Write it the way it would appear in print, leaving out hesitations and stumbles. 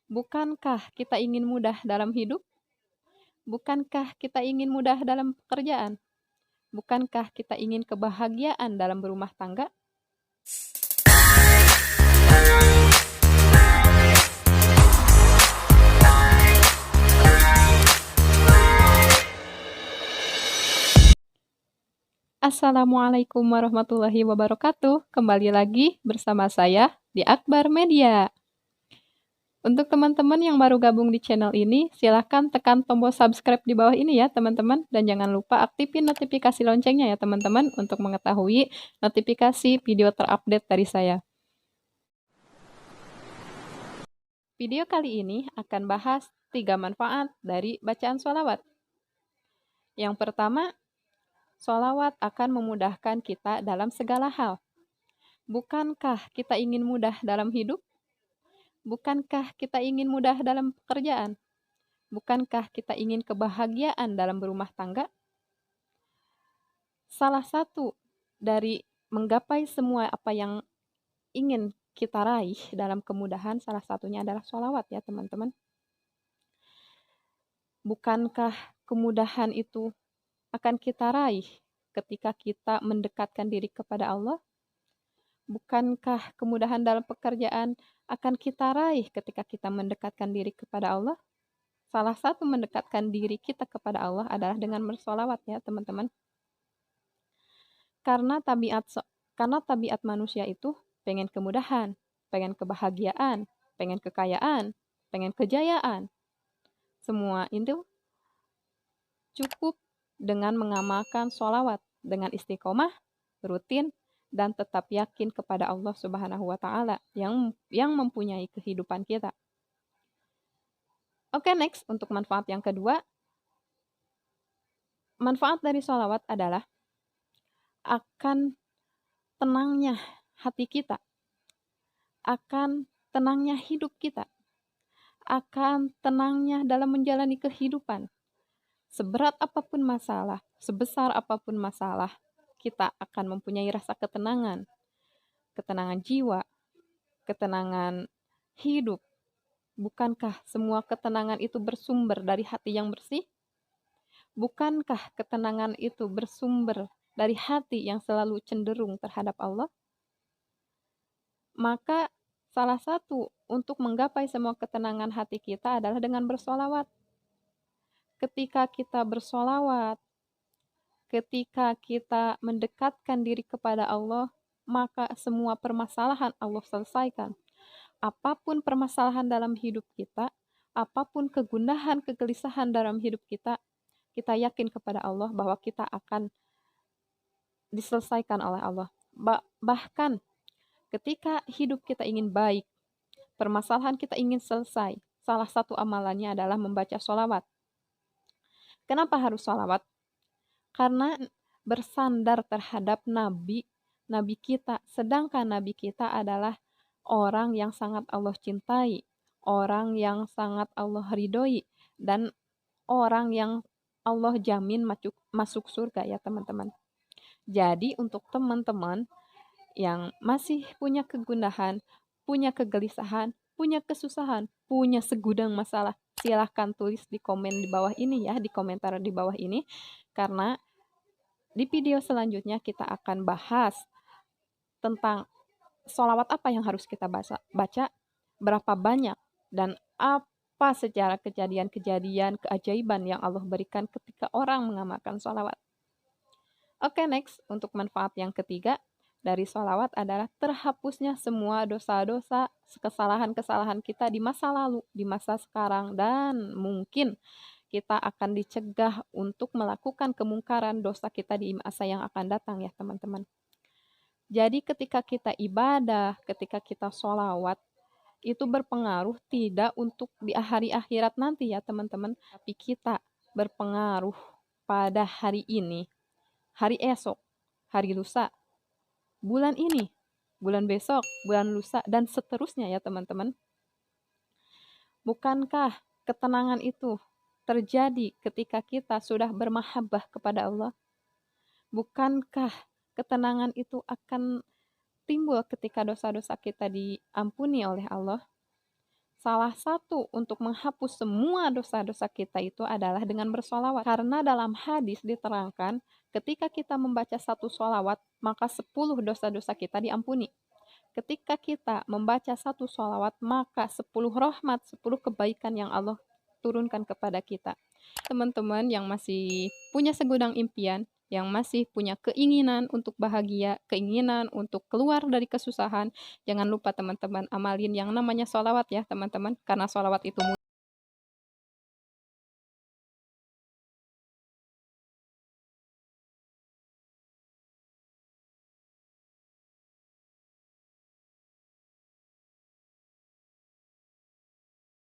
Bukankah kita ingin mudah dalam hidup? Bukankah kita ingin mudah dalam pekerjaan? Bukankah kita ingin kebahagiaan dalam berumah tangga? Assalamualaikum warahmatullahi wabarakatuh. Kembali lagi bersama saya di Akbar Media. Untuk teman-teman yang baru gabung di channel ini, silahkan tekan tombol subscribe di bawah ini ya teman-teman. Dan jangan lupa aktifin notifikasi loncengnya ya teman-teman untuk mengetahui notifikasi video terupdate dari saya. Video kali ini akan bahas 3 manfaat dari bacaan sholawat. Yang pertama, sholawat akan memudahkan kita dalam segala hal. Bukankah kita ingin mudah dalam hidup? Bukankah kita ingin mudah dalam pekerjaan? Bukankah kita ingin kebahagiaan dalam berumah tangga? Salah satu dari menggapai semua apa yang ingin kita raih dalam kemudahan, salah satunya adalah sholawat ya teman-teman. Bukankah kemudahan itu akan kita raih ketika kita mendekatkan diri kepada Allah? Bukankah kemudahan dalam pekerjaan akan kita raih ketika kita mendekatkan diri kepada Allah? Salah satu mendekatkan diri kita kepada Allah adalah dengan bersolawat ya teman-teman. Karena tabiat manusia itu pengen kemudahan, pengen kebahagiaan, pengen kekayaan, pengen kejayaan. Semua itu cukup dengan mengamalkan sholawat dengan istiqomah, rutin, dan tetap yakin kepada Allah Subhanahu wa Ta'ala yang mempunyai kehidupan kita. Oke, next untuk manfaat yang kedua. Manfaat dari sholawat adalah akan tenangnya hati kita, akan tenangnya hidup kita, akan tenangnya dalam menjalani kehidupan. Seberat apapun masalah, sebesar apapun masalah, kita akan mempunyai rasa ketenangan, ketenangan jiwa, ketenangan hidup. Bukankah semua ketenangan itu bersumber dari hati yang bersih? Bukankah ketenangan itu bersumber dari hati yang selalu cenderung terhadap Allah? Maka salah satu untuk menggapai semua ketenangan hati kita adalah dengan bersolawat. Ketika kita bersolawat, ketika kita mendekatkan diri kepada Allah, maka semua permasalahan Allah selesaikan. Apapun permasalahan dalam hidup kita, apapun kegundahan, kegelisahan dalam hidup kita, kita yakin kepada Allah bahwa kita akan diselesaikan oleh Allah. Bahkan ketika hidup kita ingin baik, permasalahan kita ingin selesai, salah satu amalannya adalah membaca sholawat. Kenapa harus sholawat? Karena bersandar terhadap nabi kita, sedangkan nabi kita adalah orang yang sangat Allah cintai, orang yang sangat Allah ridhoi, dan orang yang Allah jamin masuk surga ya teman-teman. Jadi untuk teman-teman yang masih punya kegundahan, punya kegelisahan, punya kesusahan, punya segudang masalah, silahkan tulis di komen di bawah ini ya, di komentar di bawah ini, karena di video selanjutnya kita akan bahas tentang sholawat apa yang harus kita baca, berapa banyak, dan apa secara kejadian-kejadian keajaiban yang Allah berikan ketika orang mengamalkan sholawat. Oke, next. Untuk manfaat yang ketiga dari sholawat adalah terhapusnya semua dosa-dosa, kesalahan-kesalahan kita di masa lalu, di masa sekarang, dan mungkin kita akan dicegah untuk melakukan kemungkaran dosa kita di masa yang akan datang ya teman-teman. Jadi ketika kita ibadah, ketika kita sholawat, itu berpengaruh tidak untuk di hari akhirat nanti ya teman-teman, tapi kita berpengaruh pada hari ini, hari esok, hari lusa, bulan ini, bulan besok, bulan lusa, dan seterusnya ya teman-teman. Bukankah ketenangan itu terjadi ketika kita sudah bermahabbah kepada Allah? Bukankah ketenangan itu akan timbul ketika dosa-dosa kita diampuni oleh Allah? Salah satu untuk menghapus semua dosa-dosa kita itu adalah dengan bersolawat. Karena dalam hadis diterangkan, ketika kita membaca satu solawat, maka 10 dosa-dosa kita diampuni. Ketika kita membaca satu solawat, maka 10 rahmat, 10 kebaikan yang Allah turunkan kepada kita. Teman-teman yang masih punya segudang impian, yang masih punya keinginan untuk bahagia, keinginan untuk keluar dari kesusahan, jangan lupa teman-teman amalin yang namanya sholawat ya teman-teman, karena sholawat itu